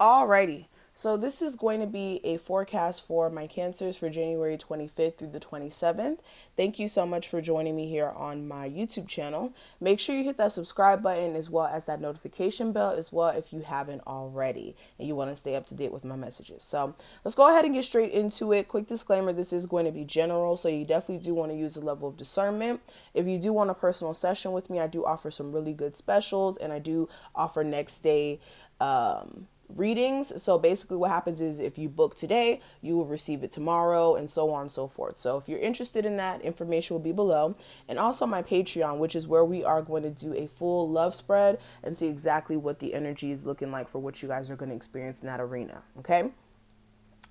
Alrighty, so this is going to be a forecast for my cancers for January 25th through the 27th. Thank you so much for joining me here on my YouTube channel. Make sure you hit that subscribe button as well as that notification bell as well if you haven't already and you want to stay up to date with my messages. So let's go ahead and get straight into it. Quick disclaimer, this is going to be general, so you definitely do want to use a level of discernment. If you do want a personal session with me, I do offer some really good specials, and I do offer next day readings. So basically what happens is if you book today, you will receive it tomorrow, and so on and so forth. So if you're interested in that, information will be below. And also my Patreon, which is where we are going to do a full love spread and see exactly what the energy is looking like for what you guys are going to experience in that arena. Okay,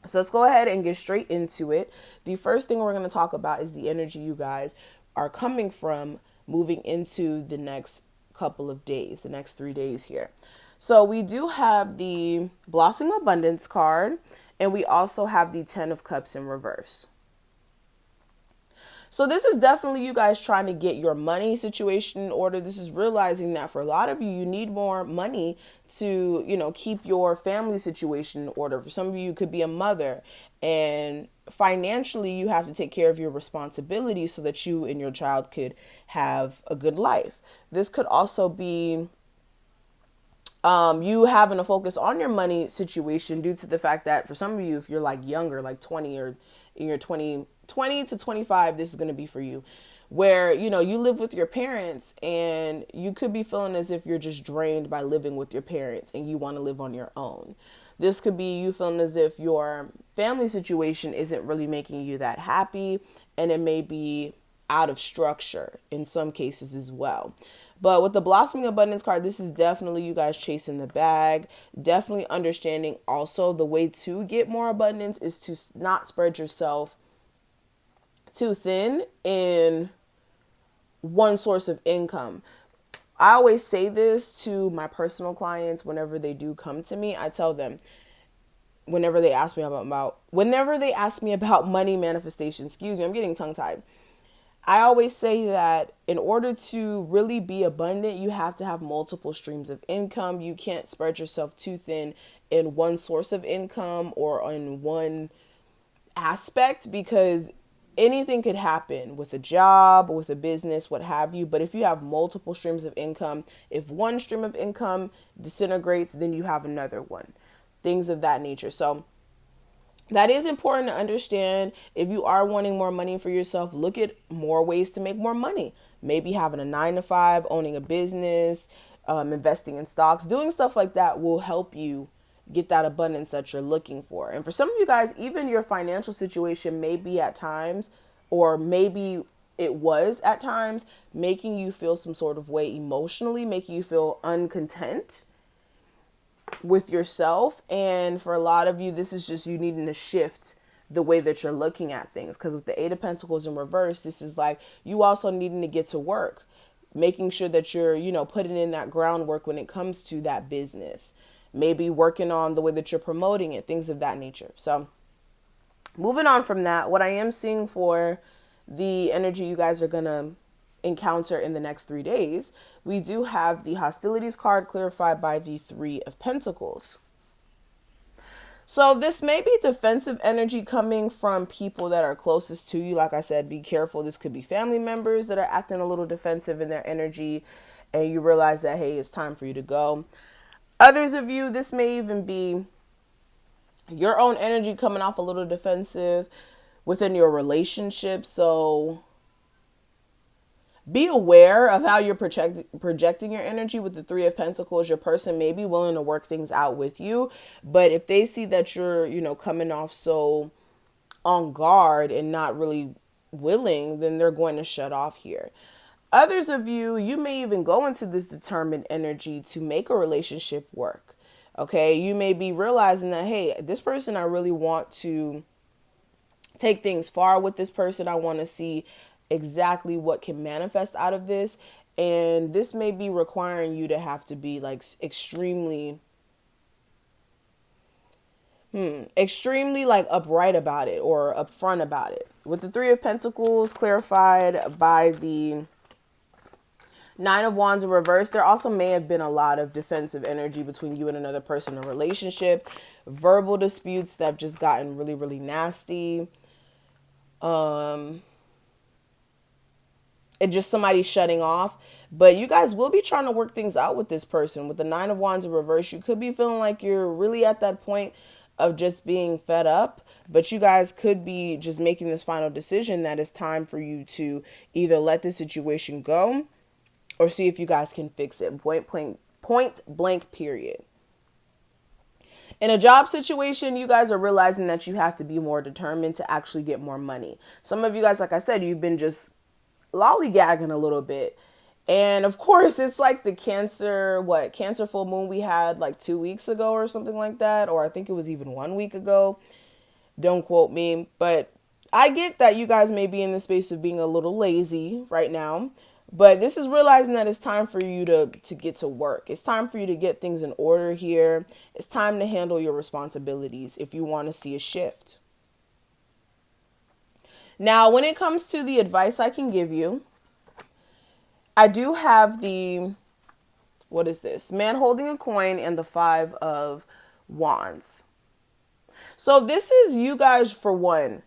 so let's go ahead and get straight into it. The first thing we're going to talk about is the energy you guys are coming from moving into the next couple of days, the next 3 days here. So we do have the Blossoming Abundance card, and we also have the Ten of Cups in reverse. So this is definitely you guys trying to get your money situation in order. This is realizing that for a lot of you, you need more money to, keep your family situation in order. For some of you, it could be a mother, and financially you have to take care of your responsibilities so that you and your child could have a good life. This could also be you having to focus on your money situation due to the fact that for some of you, if you're like younger, like 20 or in your 20 to 25, this is going to be for you, where, you live with your parents and you could be feeling as if you're just drained by living with your parents and you want to live on your own. This could be you feeling as if your family situation isn't really making you that happy, and it may be out of structure in some cases as well. But with the Blossoming Abundance card, this is definitely you guys chasing the bag. Definitely understanding also the way to get more abundance is to not spread yourself too thin in one source of income. I always say this to my personal clients whenever they do come to me. I tell them, whenever they ask me about money manifestation, I'm getting tongue tied. I always say that in order to really be abundant, you have to have multiple streams of income. You can't spread yourself too thin in one source of income or in one aspect, because anything could happen with a job, with a business, what have you. But if you have multiple streams of income, if one stream of income disintegrates, then you have another one, things of that nature. So that is important to understand. If you are wanting more money for yourself, look at more ways to make more money. Maybe having a 9 to 5, owning a business, investing in stocks, doing stuff like that will help you get that abundance that you're looking for. And for some of you guys, even your financial situation may be at times, or maybe it was at times, making you feel some sort of way emotionally, making you feel uncontent with yourself. And for a lot of you, this is just you needing to shift the way that you're looking at things, because with the Eight of Pentacles in reverse, this is like you also needing to get to work, making sure that you're putting in that groundwork when it comes to that business, maybe working on the way that you're promoting it, things of that nature. So moving on from that, what I am seeing for the energy you guys are gonna encounter in the next 3 days, we do have the hostilities card clarified by the Three of Pentacles. So this may be defensive energy coming from people that are closest to you. Like I said, be careful. This could be family members that are acting a little defensive in their energy, and you realize that, hey, it's time for you to go. Others of you, this may even be your own energy coming off a little defensive within your relationship. So be aware of how you're projecting your energy. With the Three of Pentacles, your person may be willing to work things out with you, but if they see that you're, coming off so on guard and not really willing, then they're going to shut off here. Others of you, you may even go into this determined energy to make a relationship work. Okay, you may be realizing that, hey, this person, I really want to take things far with this person. I want to see exactly what can manifest out of this. And this may be requiring you to have to be like extremely like upright about it or upfront about it. With the Three of Pentacles clarified by the Nine of Wands in reverse. There also may have been a lot of defensive energy between you and another person in a relationship. Verbal disputes that have just gotten really, really nasty. And just somebody shutting off. But you guys will be trying to work things out with this person. With the Nine of Wands in reverse, you could be feeling like you're really at that point of just being fed up. But you guys could be just making this final decision that it's time for you to either let the situation go or see if you guys can fix it. Point blank, period. In a job situation, you guys are realizing that you have to be more determined to actually get more money. Some of you guys, like I said, you've been just lollygagging a little bit. And of course, it's like the Cancer full moon we had like 2 weeks ago or something like that. Or I think it was even 1 week ago. Don't quote me. But I get that you guys may be in the space of being a little lazy right now. But this is realizing that it's time for you to get to work. It's time for you to get things in order here. It's time to handle your responsibilities if you want to see a shift. Now, when it comes to the advice I can give you, I do have the, what is this? Man holding a coin and the Five of Wands. So this is you guys, for one,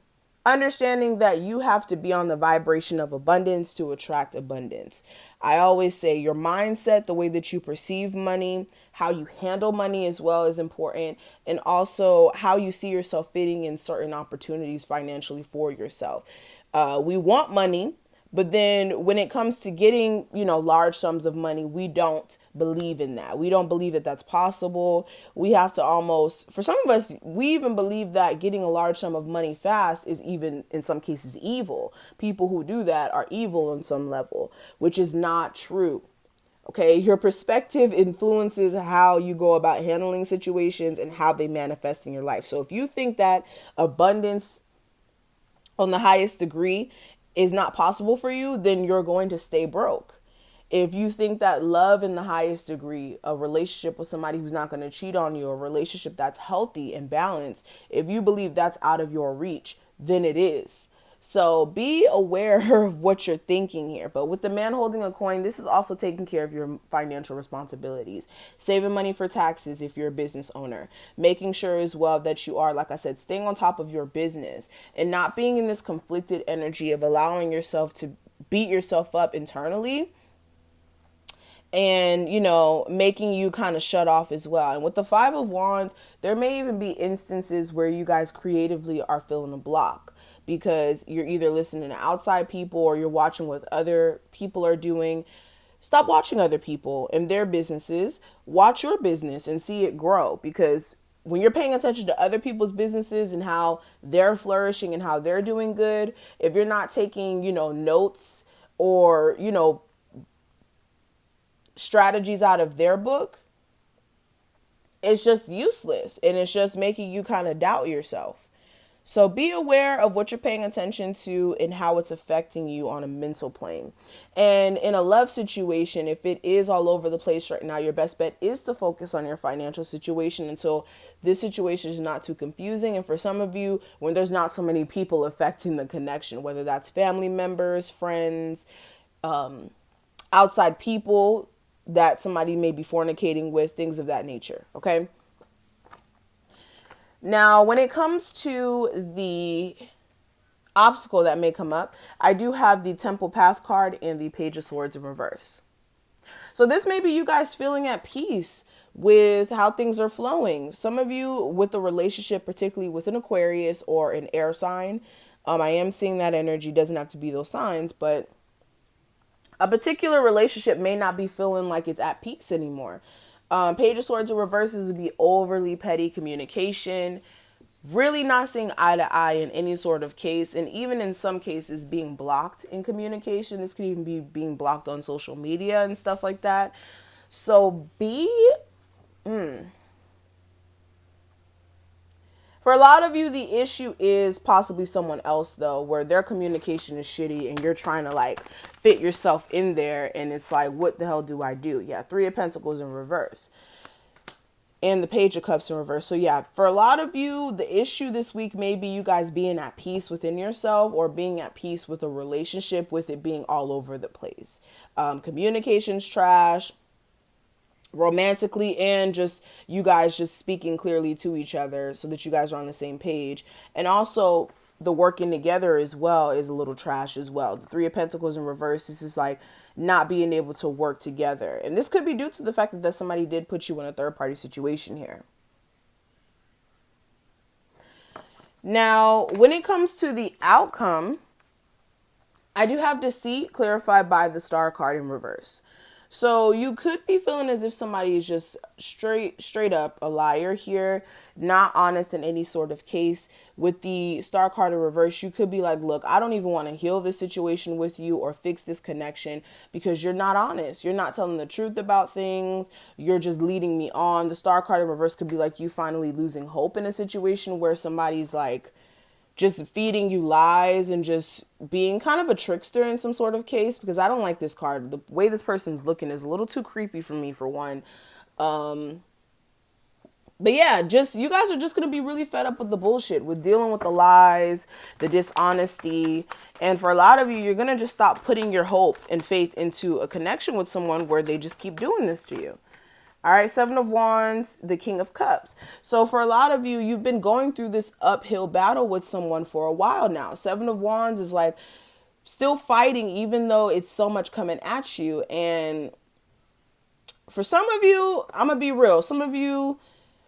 understanding that you have to be on the vibration of abundance to attract abundance. I always say your mindset, the way that you perceive money, how you handle money as well is important. And also how you see yourself fitting in certain opportunities financially for yourself. We want money. But then when it comes to getting, large sums of money, we don't believe in that. We don't believe that that's possible. We have to almost, for some of us, we even believe that getting a large sum of money fast is even in some cases evil. People who do that are evil on some level, which is not true. Okay, your perspective influences how you go about handling situations and how they manifest in your life. So if you think that abundance on the highest degree is not possible for you, then you're going to stay broke. If you think that love in the highest degree, a relationship with somebody who's not going to cheat on you, a relationship that's healthy and balanced, if you believe that's out of your reach, then it is. So be aware of what you're thinking here. But with the man holding a coin, this is also taking care of your financial responsibilities, saving money for taxes if you're a business owner, making sure as well that you are, like I said, staying on top of your business and not being in this conflicted energy of allowing yourself to beat yourself up internally and, making you kind of shut off as well. And with the Five of Wands, there may even be instances where you guys creatively are feeling a block, because you're either listening to outside people or you're watching what other people are doing. Stop watching other people and their businesses. Watch your business and see it grow, because when you're paying attention to other people's businesses and how they're flourishing and how they're doing good, if you're not taking, notes or, strategies out of their book, it's just useless and it's just making you kind of doubt yourself. So be aware of what you're paying attention to and how it's affecting you on a mental plane. And in a love situation, if it is all over the place right now, your best bet is to focus on your financial situation until this situation is not too confusing. And for some of you, when there's not so many people affecting the connection, whether that's family members, friends, outside people that somebody may be fornicating with, things of that nature. Okay. Now, when it comes to the obstacle that may come up, I do have the Temple Path card and the Page of Swords in reverse. So this may be you guys feeling at peace with how things are flowing. Some of you with a relationship, particularly with an Aquarius or an air sign, I am seeing that energy. Doesn't have to be those signs, but a particular relationship may not be feeling like it's at peace anymore. Page of Swords in reverses would be overly petty communication, really not seeing eye to eye in any sort of case, and even in some cases being blocked in communication. This could even be being blocked on social media and stuff like that. So for a lot of you, the issue is possibly someone else, though, where their communication is shitty and you're trying to fit yourself in there. And it's like, what the hell do I do? Yeah. Three of Pentacles in reverse and the Page of Cups in reverse. So yeah, for a lot of you, the issue this week may be you guys being at peace within yourself or being at peace with a relationship, with it being all over the place. communications trash, romantically, and just you guys just speaking clearly to each other so that you guys are on the same page. And also the working together as well is a little trash as well. The Three of Pentacles in reverse, this is like not being able to work together. And this could be due to the fact that somebody did put you in a third party situation here. Now, when it comes to the outcome, I do have deceit clarified by the Star card in reverse. So you could be feeling as if somebody is just straight up a liar here, not honest in any sort of case. With the Star card in reverse, you could be like, look, I don't even want to heal this situation with you or fix this connection because you're not honest. You're not telling the truth about things. You're just leading me on. The Star card in reverse could be like you finally losing hope in a situation where somebody's like just feeding you lies and just being kind of a trickster in some sort of case, because I don't like this card. The way this person's looking is a little too creepy for me, for one. But yeah, just you guys are just going to be really fed up with the bullshit, with dealing with the lies, the dishonesty. And for a lot of you, you're going to just stop putting your hope and faith into a connection with someone where they just keep doing this to you. All right, Seven of Wands, the King of Cups. So for a lot of you, you've been going through this uphill battle with someone for a while now. Seven of Wands is like still fighting, even though it's so much coming at you. And for some of you, I'm going to be real. Some of you,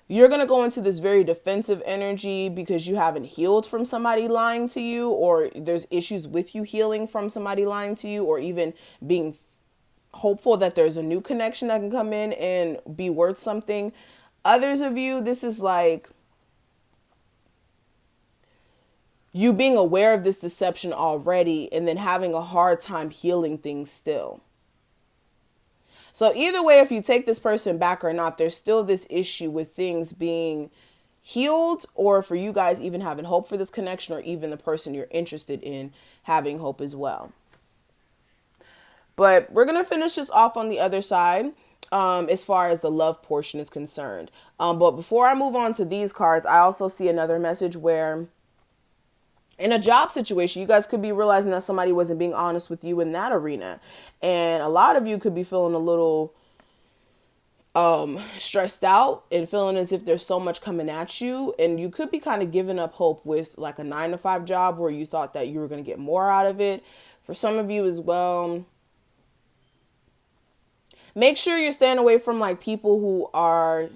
you're going to go into this very defensive energy because you haven't healed from somebody lying to you, or there's issues with you healing from somebody lying to you, or even being hopeful that there's a new connection that can come in and be worth something. Others of you, this is like you being aware of this deception already and then having a hard time healing things still. So either way, if you take this person back or not, there's still this issue with things being healed, or for you guys even having hope for this connection, or even the person you're interested in having hope as well. But we're going to finish this off on the other side as far as the love portion is concerned. But before I move on to these cards, I also see another message where in a job situation, you guys could be realizing that somebody wasn't being honest with you in that arena. And a lot of you could be feeling a little stressed out and feeling as if there's so much coming at you. And you could be kind of giving up hope with like a 9-to-5 job where you thought that you were going to get more out of it. For some of you as well, make sure you're staying away from like people who are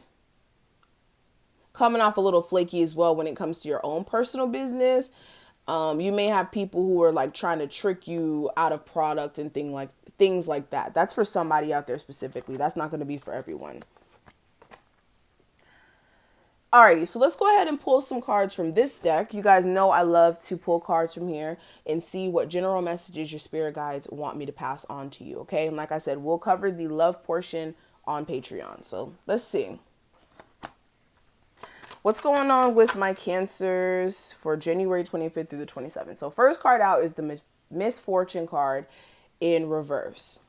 coming off a little flaky as well when it comes to your own personal business. You may have people who are like trying to trick you out of product and things like that. That's for somebody out there specifically. That's not going to be for everyone. Alrighty, so let's go ahead and pull some cards from this deck. You guys know I love to pull cards from here and see what general messages your spirit guides want me to pass on to you, okay? And like I said, we'll cover the love portion on Patreon. So let's see. What's going on with my Cancers for January 25th through the 27th? So first card out is the Misfortune card in reverse.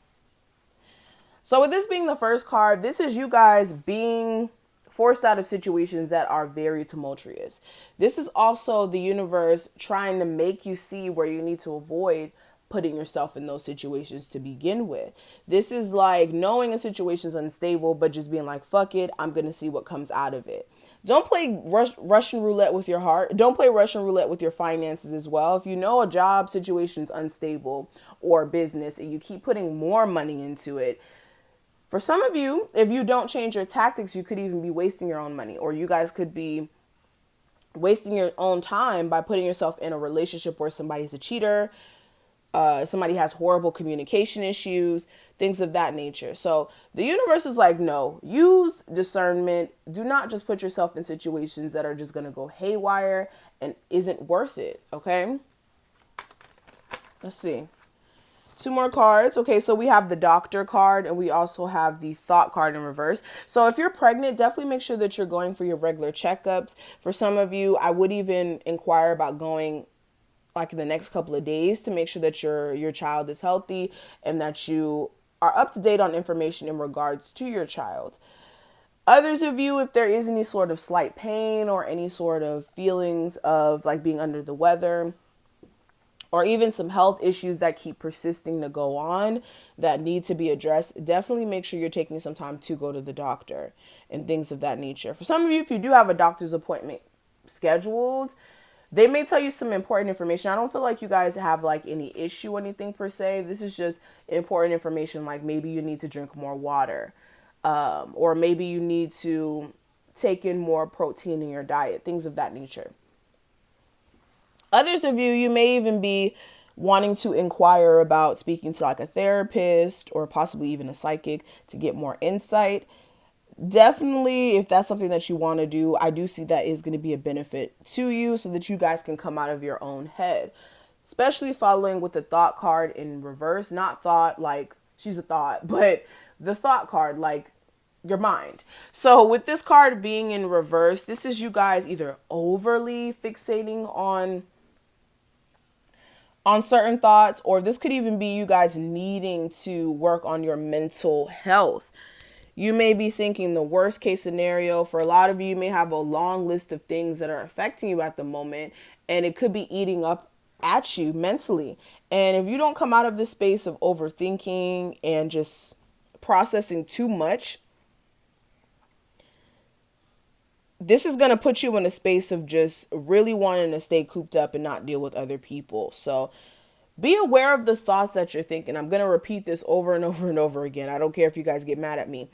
So with this being the first card, this is you guys being forced out of situations that are very tumultuous. This is also the universe trying to make you see where you need to avoid putting yourself in those situations to begin with. This is like knowing a situation's unstable, but just being like, fuck it, I'm going to see what comes out of it. Don't play Russian roulette with your heart. Don't play Russian roulette with your finances as well. If you know a job situation's unstable or business and you keep putting more money into it, for some of you, if you don't change your tactics, you could even be wasting your own money, or you guys could be wasting your own time by putting yourself in a relationship where somebody's a cheater, somebody has horrible communication issues, things of that nature. So the universe is like, no, use discernment. Do not just put yourself in situations that are just going to go haywire and isn't worth it. Okay. Let's see. 2 more cards. Okay, so we have the Doctor card and we also have the Thought card in reverse. So if you're pregnant, definitely make sure that you're going for your regular checkups. For some of you, I would even inquire about going like in the next couple of days to make sure that your child is healthy and that you are up to date on information in regards to your child. Others of you, if there is any sort of slight pain or any sort of feelings of like being under the weather, or even some health issues that keep persisting to go on that need to be addressed, definitely make sure you're taking some time to go to the doctor and things of that nature. For some of you, if you do have a doctor's appointment scheduled, they may tell you some important information. I don't feel like you guys have like any issue or anything per se. This is just important information, like maybe you need to drink more water, or maybe you need to take in more protein in your diet, things of that nature. Others of you, you may even be wanting to inquire about speaking to like a therapist or possibly even a psychic to get more insight. Definitely, if that's something that you want to do, I do see that is going to be a benefit to you so that you guys can come out of your own head, especially following with the thought card in reverse. Not thought like she's a thought, but the thought card like your mind. So with this card being in reverse, this is you guys either overly fixating on certain thoughts, or this could even be you guys needing to work on your mental health. You may be thinking the worst case scenario. For a lot of you may have a long list of things that are affecting you at the moment, and it could be eating up at you mentally. And if you don't come out of this space of overthinking and just processing too much, this is going to put you in a space of just really wanting to stay cooped up and not deal with other people. So be aware of the thoughts that you're thinking. I'm going to repeat this over and over and over again. I don't care if you guys get mad at me.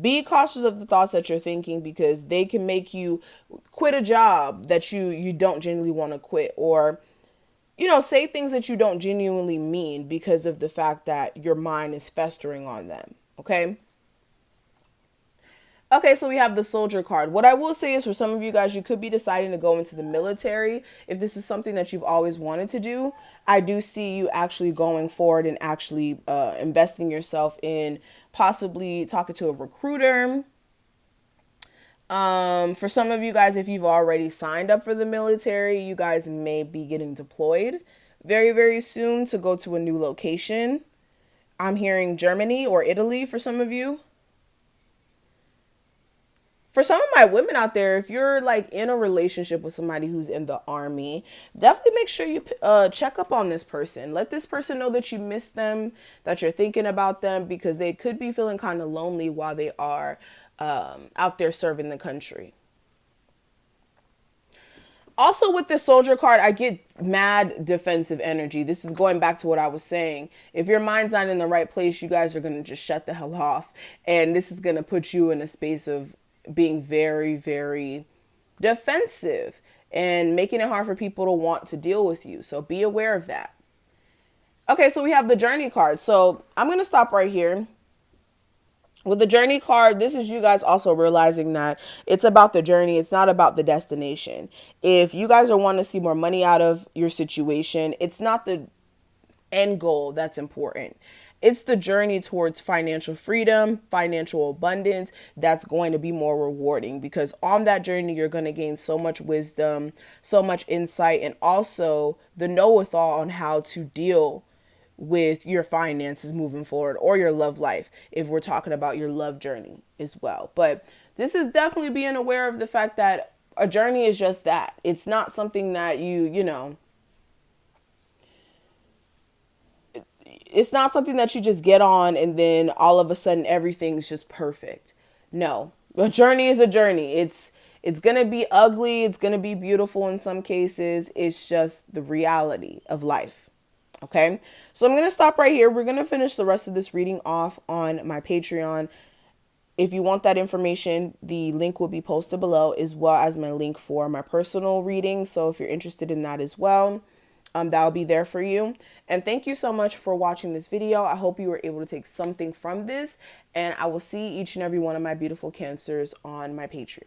Be cautious of the thoughts that you're thinking, because they can make you quit a job that you don't genuinely want to quit, or, say things that you don't genuinely mean because of the fact that your mind is festering on them. Okay. Okay, so we have the soldier card. What I will say is, for some of you guys, you could be deciding to go into the military. If this is something that you've always wanted to do, I do see you actually going forward and actually investing yourself in possibly talking to a recruiter. For some of you guys, if you've already signed up for the military, you guys may be getting deployed very, very soon to go to a new location. I'm hearing Germany or Italy for some of you. For some of my women out there, if you're like in a relationship with somebody who's in the army, definitely make sure you check up on this person. Let this person know that you miss them, that you're thinking about them, because they could be feeling kind of lonely while they are out there serving the country. Also, with this soldier card, I get mad defensive energy. This is going back to what I was saying. If your mind's not in the right place, you guys are going to just shut the hell off. And this is going to put you in a space of being very, very defensive and making it hard for people to want to deal with you. So be aware of that. Okay, so we have the journey card. So I'm going to stop right here. With the journey card, this is you guys also realizing that it's about the journey. It's not about the destination. If you guys are wanting to see more money out of your situation, it's not the end goal that's important. It's the journey towards financial freedom, financial abundance that's going to be more rewarding, because on that journey, you're going to gain so much wisdom, so much insight, and also the know-it-all on how to deal with your finances moving forward, or your love life, if we're talking about your love journey as well. But this is definitely being aware of the fact that a journey is just that. It's not something that it's not something that you just get on and then all of a sudden everything's just perfect. No, a journey is a journey. It's going to be ugly. It's going to be beautiful in some cases. It's just the reality of life. Okay, so I'm going to stop right here. We're going to finish the rest of this reading off on my Patreon. If you want that information, the link will be posted below, as well as my link for my personal reading. So if you're interested in that as well, that'll be there for you. And thank you so much for watching this video. I hope you were able to take something from this, and I will see each and every one of my beautiful Cancers on my Patreon.